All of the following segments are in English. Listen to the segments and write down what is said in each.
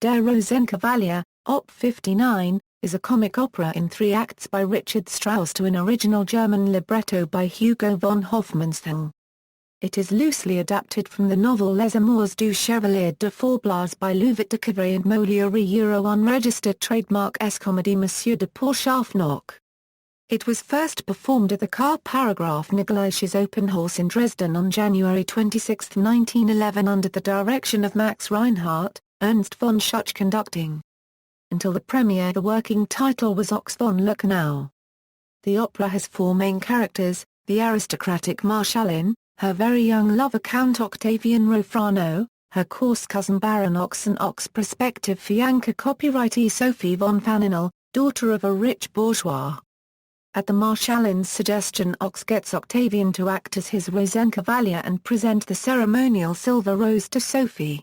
Der Rosenkavalier, Op. 59, is a comic opera in 3 acts by Richard Strauss to an original German libretto by Hugo von Hofmannsthal. It is loosely adapted from the novel Les Amours du Chevalier de Faublas by Louvet de Couvrai and Molière unregistered trademark S-comedy Monsieur de Pourceaugnac. It was first performed at the Königliches Opernhaus in Dresden on January 26, 1911 under the direction of Max Reinhardt, Ernst von Schuch conducting. Until the premiere the working title was Ochs von Lerchenau. The opera has 4 main characters, the aristocratic Marschallin, her very young lover Count Octavian Rofrano, her coarse cousin Baron Ochs and Ochs prospective fiancée copyrightee Sophie von Faninal, daughter of a rich bourgeois. At the Marschallin's suggestion Ochs gets Octavian to act as his Rosenkavalier and present the ceremonial silver rose to Sophie.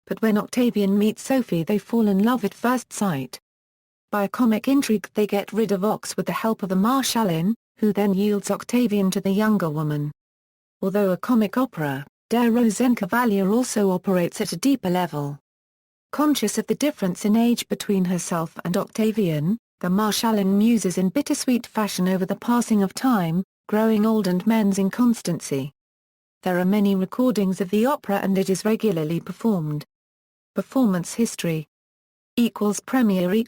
But when Octavian meets Sophie they fall in love at first sight. By a comic intrigue they get rid of Ochs with the help of the Marschallin, who then yields Octavian to the younger woman. Although a comic opera, Der Rosenkavalier also operates at a deeper level. Conscious of the difference in age between herself and Octavian, the Marschallin muses in bittersweet fashion over the passing of time, growing old and men's inconstancy. There are many recordings of the opera and it is regularly performed. Performance history Premiere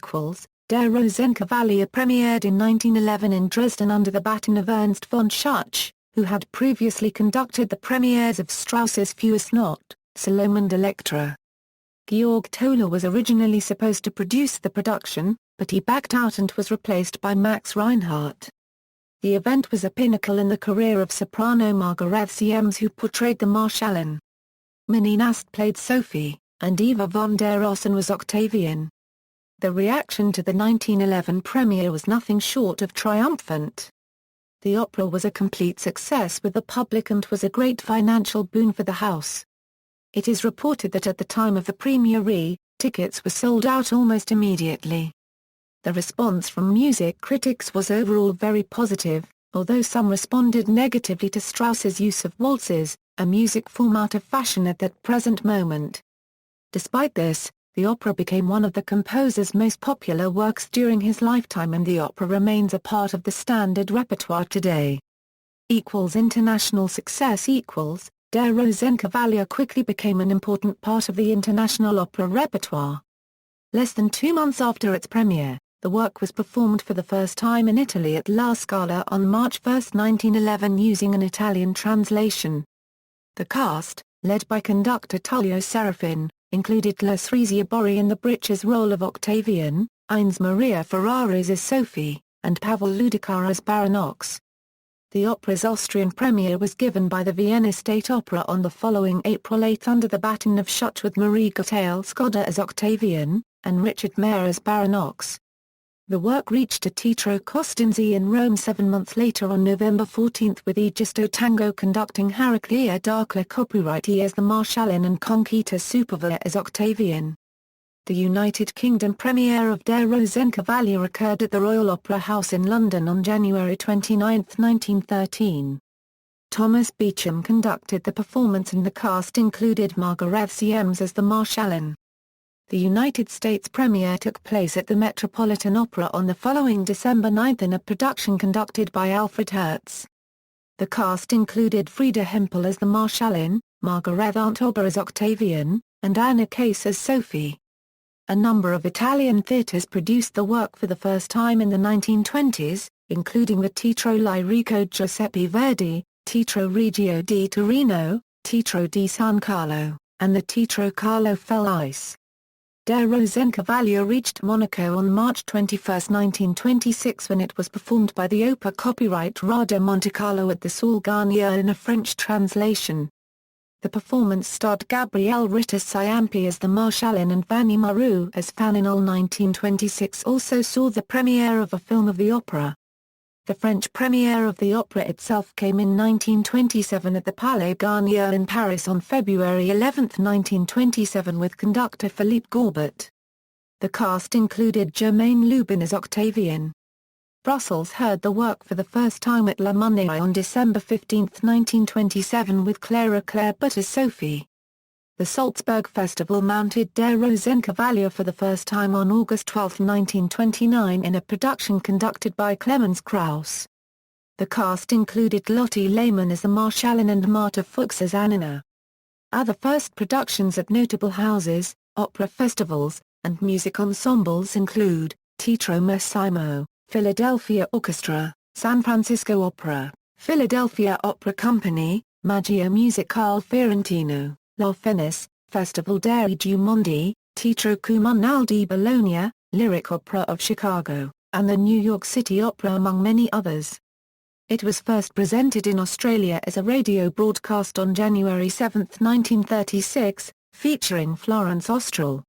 Der Rosenkavalier premiered in 1911 in Dresden under the baton of Ernst von Schuch, who had previously conducted the premieres of Strauss's Feuersnot, Salome and Electra. Georg Toller was originally supposed to produce the production, but he backed out and was replaced by Max Reinhardt. The event was a pinnacle in the career of soprano Margarethe Siems who portrayed the Marschallin. Minnie Nast played Sophie, and Eva von der Rosen was Octavian. The reaction to the 1911 premiere was nothing short of triumphant. The opera was a complete success with the public and was a great financial boon for the house. It is reported that at the time of the premiere, tickets were sold out almost immediately. The response from music critics was overall very positive, although some responded negatively to Strauss's use of waltzes, a music form out of fashion at that present moment. Despite this, the opera became one of the composer's most popular works during his lifetime and the opera remains a part of the standard repertoire today. International success Der Rosenkavalier quickly became an important part of the international opera repertoire. Less than 2 months after its premiere, the work was performed for the first time in Italy at La Scala on March 1, 1911 using an Italian translation. The cast, led by conductor Tullio Serafin, included Lucrezia Borri in the breeches role of Octavian, Ines Maria Ferraris as Sophie, and Pavel Ludikar as Baron Ochs. The opera's Austrian premiere was given by the Vienna State Opera on the following April 8 under the baton of Schuch with Marie Gottlieb Skoda as Octavian, and Richard Mayer as Baron Ochs. The work reached a Teatro Costanzi in Rome 7 months later on November 14 with Egisto Tango conducting Heraclea Darkler copyrightee as the Marschallin and Conchita Supervielle as Octavian. The United Kingdom premiere of Der Rosenkavalier occurred at the Royal Opera House in London on January 29, 1913. Thomas Beecham conducted the performance and the cast included Margarethe Siems as the Marschallin. The United States premiere took place at the Metropolitan Opera on the following December 9 in a production conducted by Alfred Hertz. The cast included Frieda Hempel as the Marschallin, Margarethe Antober as Octavian, and Anna Case as Sophie. A number of Italian theatres produced the work for the first time in the 1920s, including the Teatro Lirico Giuseppe Verdi, Teatro Regio di Torino, Teatro di San Carlo, and the Teatro Carlo Felice. Der Rosenkavalier reached Monaco on March 21, 1926 when it was performed by the Opera copyright Radio Monte Carlo at the Salle Garnier in a French translation. The performance starred Gabrielle Ritter-Ciampi as the Marschallin and Vanni Maru as Faninal. 1926 also saw the premiere of a film of the opera. The French premiere of the opera itself came in 1927 at the Palais Garnier in Paris on February 11, 1927 with conductor Philippe Gorbet. The cast included Germaine Lubin as Octavian. Brussels heard the work for the first time at La Monnaie on December 15, 1927 with Clara Claire Butt as Sophie. the Salzburg Festival mounted Der Rosenkavalier for the first time on August 12, 1929 in a production conducted by Clemens Krauss. The cast included Lotte Lehmann as the Marschallin and Marta Fuchs as Annina. Other first productions at notable houses, opera festivals, and music ensembles include Teatro Massimo, Philadelphia Orchestra, San Francisco Opera, Philadelphia Opera Company, Magia Musicale Fiorentino, La Fenice, Festival dei Due Mondi, Teatro Comunale di Bologna, Lyric Opera of Chicago, and the New York City Opera among many others. It was first presented in Australia as a radio broadcast on January 7, 1936, featuring Florence Austral.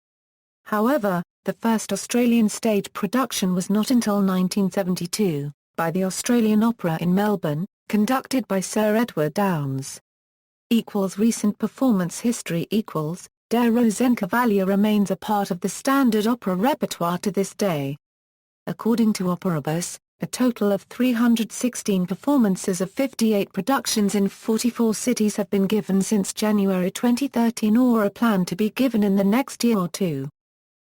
However, the first Australian stage production was not until 1972, by the Australian Opera in Melbourne, conducted by Sir Edward Downes. Recent performance history Der Rosenkavalier remains a part of the standard opera repertoire to this day. According to Operabus, a total of 316 performances of 58 productions in 44 cities have been given since January 2013 or are planned to be given in the next year or two.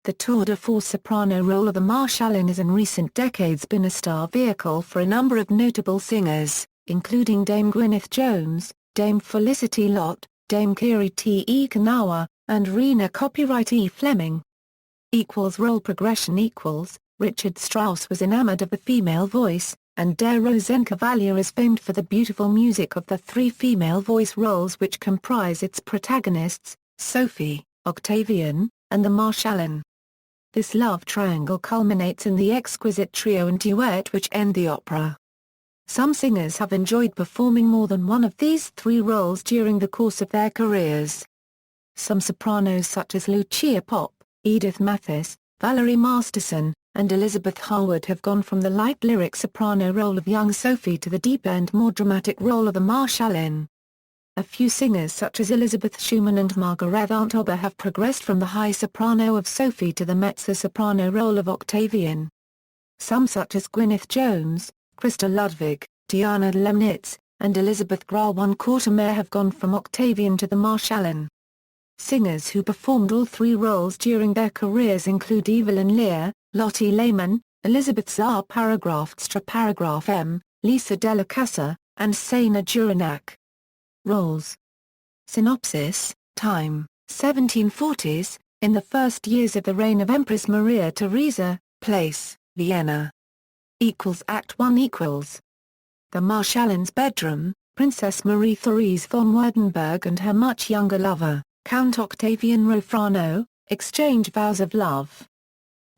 The tour de force soprano role of the Marschallin has in recent decades been a star vehicle for a number of notable singers, including Dame Gwyneth Jones, Dame Felicity Lott, Dame Kiri Te Kanawa, and Rena Copyright E. Fleming. Role progression Richard Strauss was enamored of the female voice, and Der Rosenkavalier is famed for the beautiful music of the three female voice roles which comprise its protagonists, Sophie, Octavian, and the Marschallin. This love triangle culminates in the exquisite trio and duet which end the opera. Some singers have enjoyed performing more than one of these three roles during the course of their careers. Some sopranos such as Lucia Popp, Edith Mathis, Valerie Masterson, and Elizabeth Harwood have gone from the light lyric soprano role of young Sophie to the deep and more dramatic role of the Marschallin. A few singers such as Elizabeth Schumann and Margarethe Arndt have progressed from the high soprano of Sophie to the mezzo-soprano role of Octavian. Some such as Gwyneth Jones, Christa Ludwig, Diana Lemnitz, and Elizabeth Grauwan-Kortemeyer have gone from Octavian to the Marschallin. Singers who performed all three roles during their careers include Evelyn Lear, Lotte Lehmann, Elizabeth Czar *Paragraph M, Lisa Della Casa, and Saina Juranak. Roles. Synopsis, time, 1740s, in the first years of the reign of Empress Maria Theresa, place, Vienna. Act 1 The Marschallin's bedroom, Princess Marie-Therese von Württemberg and her much younger lover, Count Octavian Rofrano, exchange vows of love.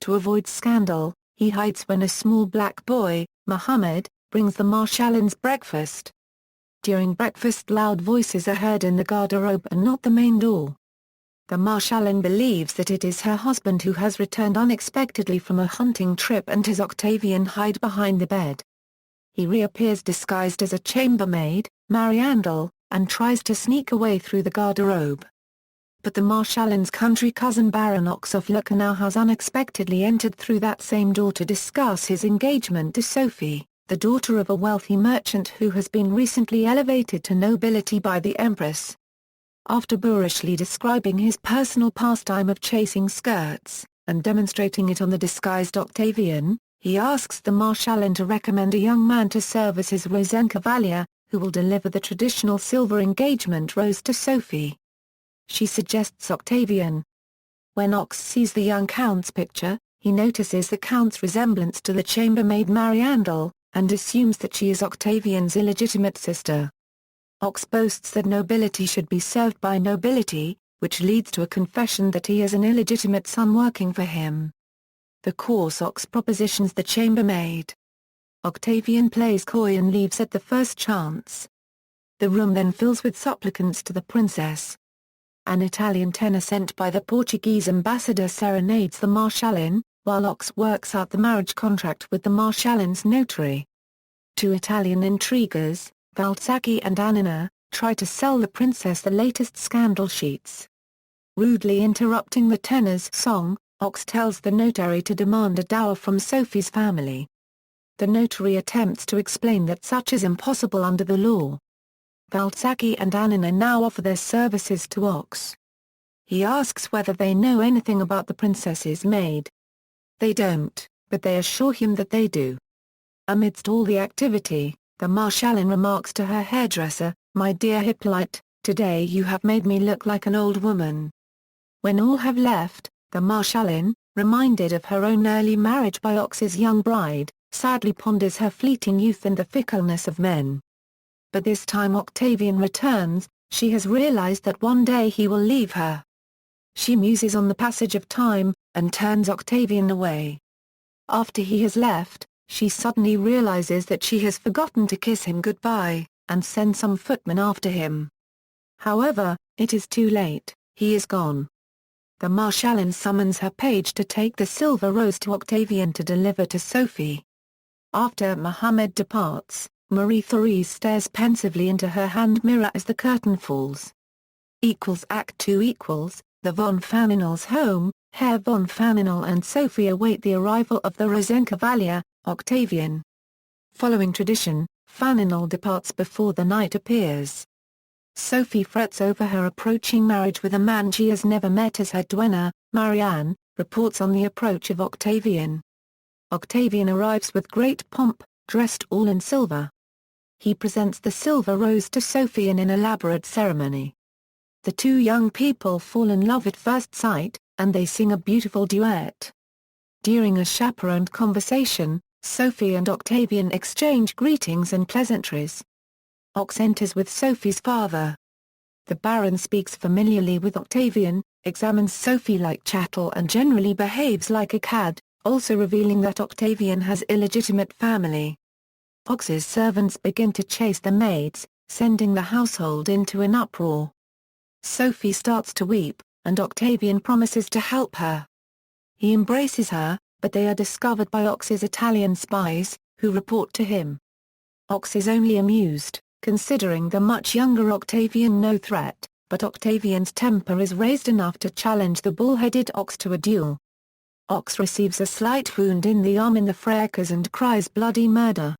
To avoid scandal, he hides when a small black boy, Muhammad, brings the Marschallin's breakfast. During breakfast loud voices are heard in the garderobe and not the main door. The Marschallin believes that it is her husband who has returned unexpectedly from a hunting trip and has Octavian hide behind the bed. He reappears disguised as a chambermaid, Mariandel, and tries to sneak away through the garderobe. But the Marschallin's country cousin Baron Ochs of Lerchenau has unexpectedly entered through that same door to discuss his engagement to Sophie, the daughter of a wealthy merchant who has been recently elevated to nobility by the Empress. After boorishly describing his personal pastime of chasing skirts, and demonstrating it on the disguised Octavian, he asks the Marschallin to recommend a young man to serve as his Rosenkavalier, who will deliver the traditional silver engagement rose to Sophie. She suggests Octavian. When Ochs sees the young Count's picture, he notices the Count's resemblance to the chambermaid Mariandel, and assumes that she is Octavian's illegitimate sister. Ochs boasts that nobility should be served by nobility, which leads to a confession that he has an illegitimate son working for him. The coarse Ochs propositions the chambermaid. Octavian plays coy and leaves at the first chance. The room then fills with supplicants to the princess. An Italian tenor sent by the Portuguese ambassador serenades the Marschallin, while Ochs works out the marriage contract with the Marschallin's notary. Two Italian intriguers, Valzacchi and Annina, try to sell the princess the latest scandal sheets. Rudely interrupting the tenor's song, Ochs tells the notary to demand a dower from Sophie's family. The notary attempts to explain that such is impossible under the law. Valzacchi and Annina now offer their services to Ochs. He asks whether they know anything about the princess's maid. They don't, but they assure him that they do. Amidst all the activity, the Marschallin remarks to her hairdresser, "My dear Hippolyte, today you have made me look like an old woman." When all have left, the Marschallin, reminded of her own early marriage by Ochs's young bride, sadly ponders her fleeting youth and the fickleness of men. But this time Octavian returns. She has realized that one day he will leave her. She muses on the passage of time, and turns Octavian away. After he has left, she suddenly realizes that she has forgotten to kiss him goodbye, and sends some footmen after him. However, it is too late, he is gone. The Marschallin summons her page to take the silver rose to Octavian to deliver to Sophie. After Mohammed departs, Marie-Therese stares pensively into her hand mirror as the curtain falls. Act 2 The von Faninals' home. Herr von Faninal and Sophie await the arrival of the Rosenkavalier, Octavian. Following tradition, Faninal departs before the knight appears. Sophie frets over her approaching marriage with a man she has never met as her duenna, Marianne, reports on the approach of Octavian. Octavian arrives with great pomp, dressed all in silver. He presents the silver rose to Sophie in an elaborate ceremony. The two young people fall in love at first sight, and they sing a beautiful duet. During a chaperoned conversation, Sophie and Octavian exchange greetings and pleasantries. Ochs enters with Sophie's father. The Baron speaks familiarly with Octavian, examines Sophie like chattel and generally behaves like a cad, also revealing that Octavian has illegitimate family. Ochs's servants begin to chase the maids, sending the household into an uproar. Sophie starts to weep, and Octavian promises to help her. He embraces her, but they are discovered by Ochs's Italian spies, who report to him. Ochs is only amused, considering the much younger Octavian no threat, but Octavian's temper is raised enough to challenge the bull-headed Ochs to a duel. Ochs receives a slight wound in the arm in the fracas and cries bloody murder.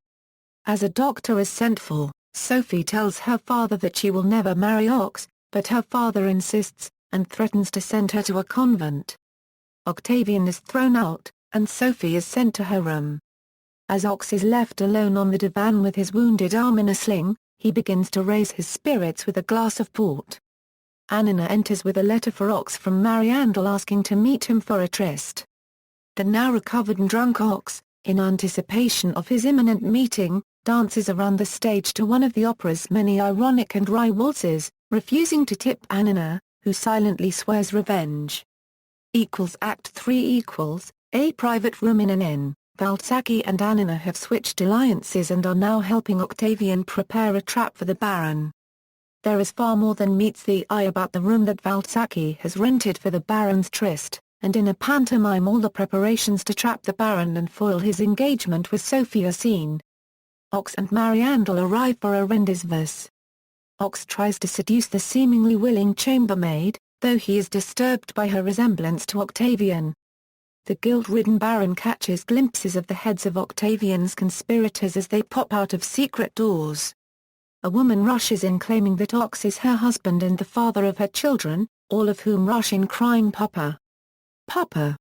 As a doctor is sent for, Sophie tells her father that she will never marry Ochs, but her father insists, and threatens to send her to a convent. Octavian is thrown out, and Sophie is sent to her room. As Ochs is left alone on the divan with his wounded arm in a sling, he begins to raise his spirits with a glass of port. Annina enters with a letter for Ochs from Marianne asking to meet him for a tryst. The now recovered and drunk Ochs, in anticipation of his imminent meeting, dances around the stage to one of the opera's many ironic and wry waltzes, refusing to tip Annina, who silently swears revenge. Act 3 A private room in an inn. Valzacchi and Annina have switched alliances and are now helping Octavian prepare a trap for the Baron. There is far more than meets the eye about the room that Valzacchi has rented for the Baron's tryst, and in a pantomime all the preparations to trap the Baron and foil his engagement with Sophie are seen. Ochs and Marianne arrive for a rendezvous. Ochs tries to seduce the seemingly willing chambermaid, though he is disturbed by her resemblance to Octavian. The guilt-ridden Baron catches glimpses of the heads of Octavian's conspirators as they pop out of secret doors. A woman rushes in claiming that Ochs is her husband and the father of her children, all of whom rush in crying "Papa! Papa!"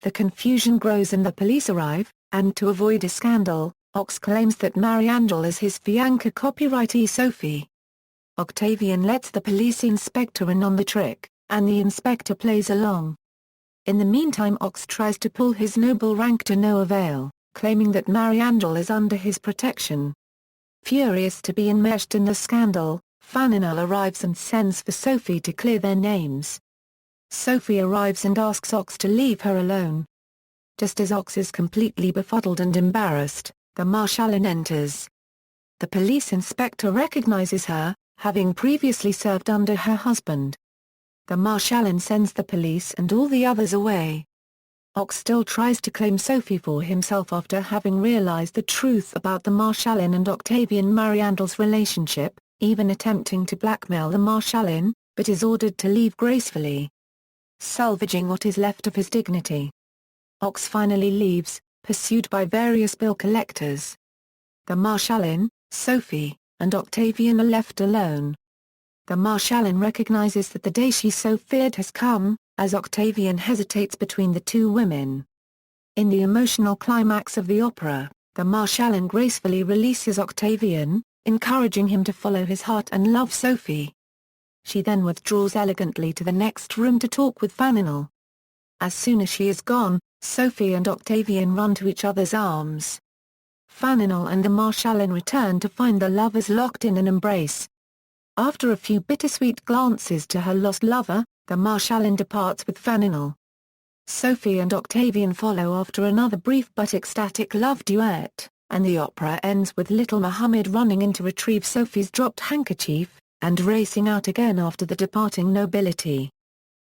The confusion grows and the police arrive, and to avoid a scandal, Ochs claims that Marianne is his fiancée copyrightee Sophie. Octavian lets the police inspector in on the trick, and the inspector plays along. In the meantime Ochs tries to pull his noble rank to no avail, claiming that Marianne is under his protection. Furious to be enmeshed in the scandal, Faninal arrives and sends for Sophie to clear their names. Sophie arrives and asks Ochs to leave her alone. Just as Ochs is completely befuddled and embarrassed, the Marschallin enters. The police inspector recognizes her, having previously served under her husband. The Marschallin sends the police and all the others away. Ochs still tries to claim Sophie for himself after having realized the truth about the Marschallin and Octavian Marianne's relationship, even attempting to blackmail the Marschallin, but is ordered to leave gracefully, salvaging what is left of his dignity. Ochs finally leaves, pursued by various bill collectors. The Marschallin, Sophie, and Octavian are left alone. the Marschallin recognizes that the day she so feared has come, as Octavian hesitates between the two women. In the emotional climax of the opera, the Marschallin gracefully releases Octavian, encouraging him to follow his heart and love Sophie. She then withdraws elegantly to the next room to talk with Faninal. As soon as she is gone, Sophie and Octavian run to each other's arms. Faninal and the Marschallin return to find the lovers locked in an embrace. After a few bittersweet glances to her lost lover, the Marschallin departs with Faninal. Sophie and Octavian follow after another brief but ecstatic love duet, and the opera ends with little Mohammed running in to retrieve Sophie's dropped handkerchief, and racing out again after the departing nobility.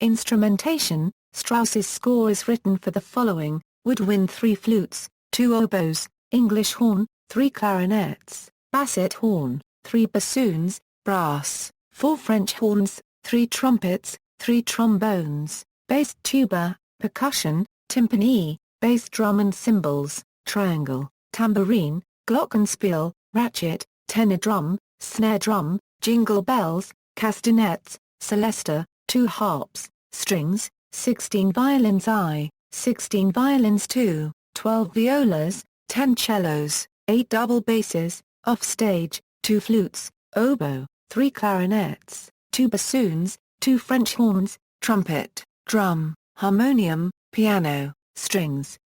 Instrumentation: Strauss's score is written for the following: woodwind 3 flutes, 2 oboes, English horn, 3 clarinets, basset horn, 3 bassoons, brass, 4 French horns, 3 trumpets, 3 trombones, bass tuba, percussion, timpani, bass drum and cymbals, triangle, tambourine, glockenspiel, ratchet, tenor drum, snare drum, jingle bells, castanets, celesta, 2 harps, strings, 16 violins I, 16 violins II, 12 violas, 10 cellos, 8 double basses, offstage, 2 flutes, oboe, 3 clarinets, 2 bassoons, 2 French horns, trumpet, drum, harmonium, piano, strings.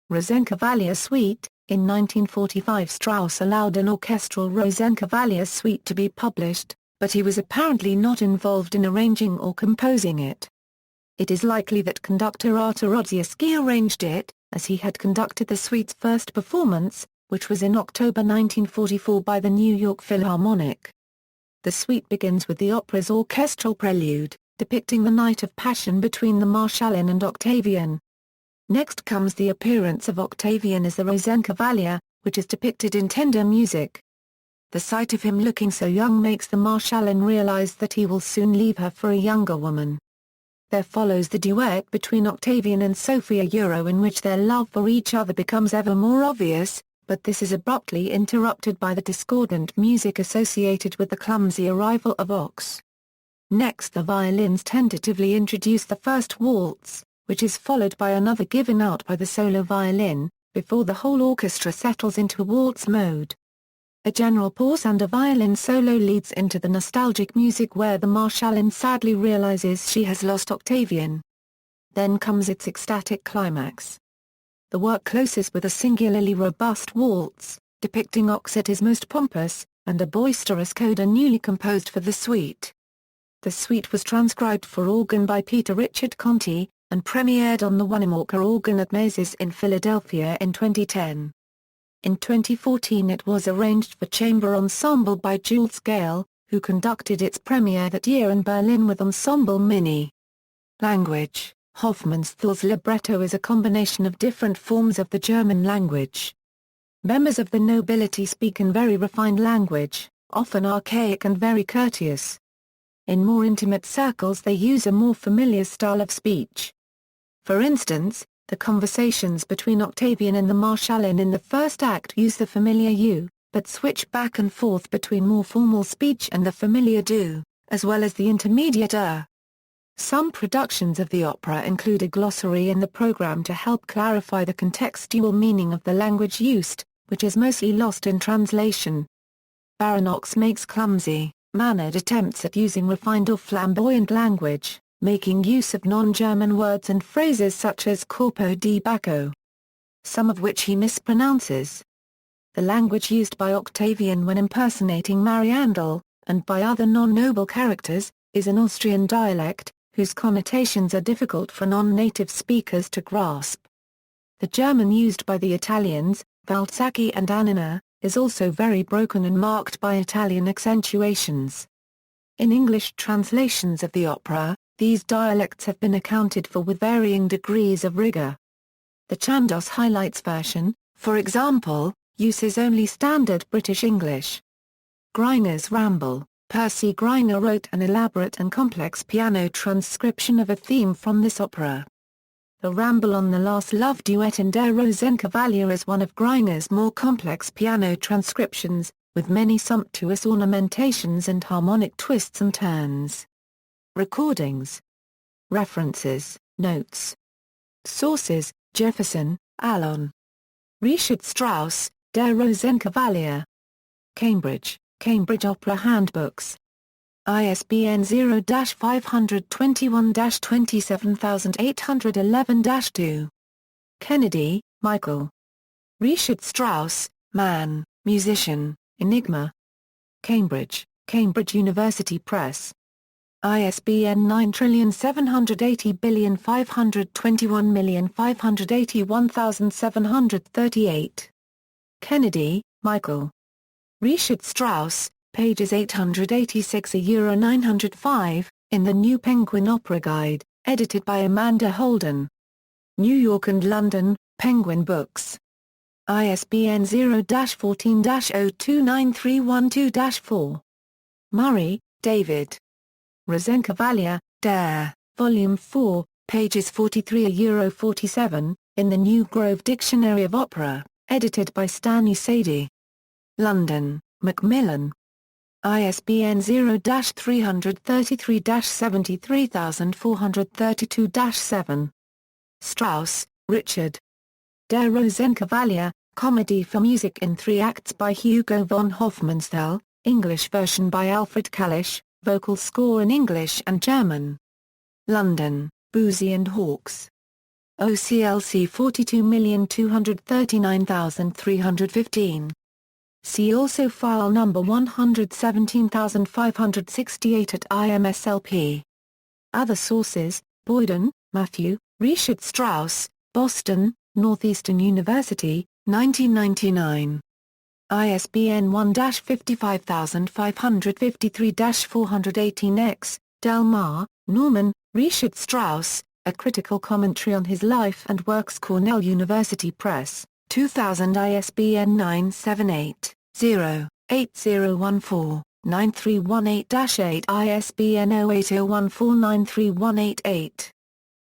Rosenkavalier Suite. In 1945 Strauss allowed an orchestral Rosenkavalier Suite to be published, but he was apparently not involved in arranging or composing it. It is likely that conductor Artur Odziewski arranged it, as he had conducted the suite's first performance, which was in October 1944 by the New York Philharmonic. The suite begins with the opera's orchestral prelude, depicting the night of passion between the Marschallin and Octavian. Next comes the appearance of Octavian as the Rosenkavalier, which is depicted in tender music. The sight of him looking so young makes the Marschallin realize that he will soon leave her for a younger woman. There follows the duet between Octavian and Sophie in which their love for each other becomes ever more obvious, but this is abruptly interrupted by the discordant music associated with the clumsy arrival of Ochs. Next the violins tentatively introduce the first waltz, which is followed by another given out by the solo violin, before the whole orchestra settles into waltz mode. A general pause and a violin solo leads into the nostalgic music where the Marschallin sadly realizes she has lost Octavian. Then comes its ecstatic climax. The work closes with a singularly robust waltz, depicting Ochs at his most pompous, and a boisterous coda newly composed for the suite. The suite was transcribed for organ by Peter Richard Conti, and premiered on the Winnemucca organ at Mazes in Philadelphia in 2010. In 2014 it was arranged for chamber ensemble by Jules Gale, who conducted its premiere that year in Berlin with Ensemble Mini. Language: Hofmannsthal's libretto is a combination of different forms of the German language. Members of the nobility speak in very refined language, often archaic and very courteous. In more intimate circles they use a more familiar style of speech. For instance, the conversations between Octavian and the Marschallin in the first act use the familiar you, but switch back and forth between more formal speech and the familiar du, as well as the intermediate Some productions of the opera include a glossary in the program to help clarify the contextual meaning of the language used, which is mostly lost in translation. Baron Ochs makes clumsy, mannered attempts at using refined or flamboyant language, making use of non-German words and phrases such as corpo di bacco, some of which he mispronounces. The language used by Octavian when impersonating Mariandel, and by other non-noble characters, is an Austrian dialect, whose connotations are difficult for non-native speakers to grasp. The German used by the Italians, Valzacchi and Annina, is also very broken and marked by Italian accentuations. In English translations of the opera, these dialects have been accounted for with varying degrees of rigor. The Chandos highlights version, for example, uses only standard British English. Greiner's Ramble. Percy Greiner wrote an elaborate and complex piano transcription of a theme from this opera. The Ramble on the Last Love Duet in Der Rosenkavalier is one of Greiner's more complex piano transcriptions, with many sumptuous ornamentations and harmonic twists and turns. Recordings. References, notes. Sources: Jefferson, Alan. Richard Strauss, Der Rosenkavalier. Cambridge, Cambridge Opera Handbooks. ISBN 0-521-27811-2. Kennedy, Michael. Richard Strauss, Man, Musician, Enigma. Cambridge, Cambridge University Press. ISBN 9780521581738. Kennedy, Michael. Richard Strauss, pages 886-905, in the New Penguin Opera Guide, edited by Amanda Holden. New York and London, Penguin Books. ISBN 0-14-029312-4. Murray, David. Rosenkavalier, Der, Volume 4, pages 43-47, in the New Grove Dictionary of Opera, edited by Stanley Sadie. London, Macmillan. ISBN 0-333-73432-7. Strauss, Richard. Der Rosenkavalier, Comedy for Music in 3 Acts by Hugo von Hofmannsthal, English version by Alfred Kalisch, vocal score in English and German. London, Boosey and Hawkes. OCLC 42239315. See also file number 117568 at IMSLP. Other sources: Boyden, Matthew, Richard Strauss, Boston, Northeastern University, 1999. ISBN 1-55553-418-X, Del Mar, Norman, Richard Strauss, A Critical Commentary on His Life and Works, Cornell University Press, 2000. ISBN 978-0-8014-9318-8. ISBN 0801493188.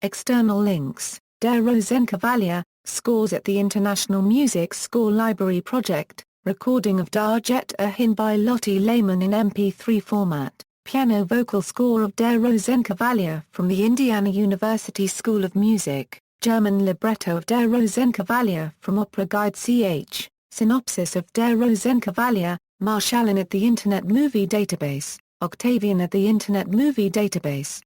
External links: Der Rosenkavalier, Scores at the International Music Score Library Project, recording of Der Jetta hin by Lotte Lehmann in MP3 format, piano vocal score of Der Rosenkavalier from the Indiana University School of Music, German libretto of Der Rosenkavalier from Opera Guide ch. Synopsis of Der Rosenkavalier, Marschallin at the Internet Movie Database, Octavian at the Internet Movie Database.